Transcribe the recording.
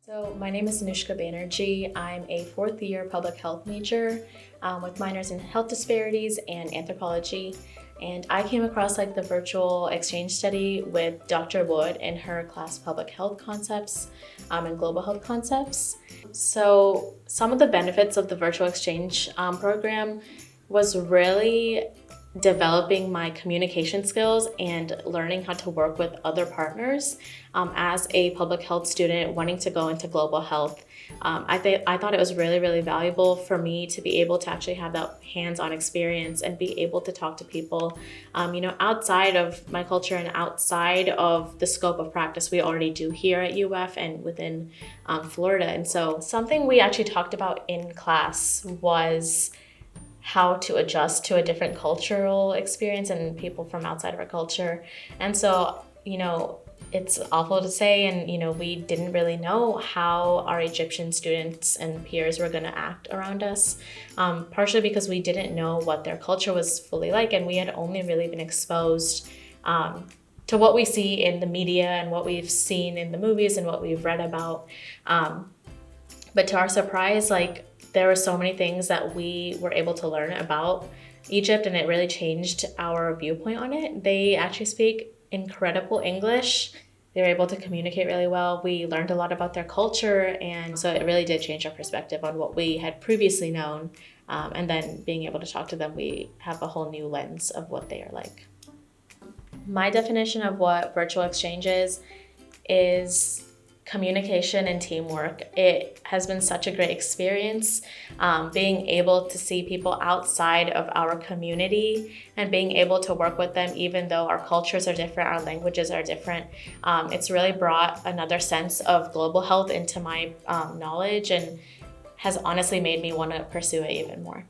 So my name is Anushka Banerjee. I'm a fourth year public health major with minors in health disparities and anthropology. And I came across the virtual exchange study with Dr. Wood in her class Public Health Concepts and Global Health Concepts. So some of the benefits of the virtual exchange program was really developing my communication skills and learning how to work with other partners as a public health student wanting to go into global health. I thought it was really valuable for me to be able to actually have that hands-on experience and be able to talk to people outside of my culture and outside of the scope of practice we already do here at UF and within Florida. And so something we actually talked about in class was how to adjust to a different cultural experience and people from outside of our culture. And so, it's awful to say, and we didn't really know how our Egyptian students and peers were going to act around us, partially because we didn't know what their culture was fully like, and we had only really been exposed to what we see in the media and what we've seen in the movies and what we've read about. But to our surprise, there were so many things that we were able to learn about Egypt, and it really changed our viewpoint on it. They actually speak incredible English. They were able to communicate really well. We learned a lot about their culture, and so it really did change our perspective on what we had previously known. And then being able to talk to them, we have a whole new lens of what they are like. My definition of what virtual exchange is communication and teamwork. It has been such a great experience, being able to see people outside of our community and being able to work with them even though our cultures are different, our languages are different. It's really brought another sense of global health into my knowledge and has honestly made me want to pursue it even more.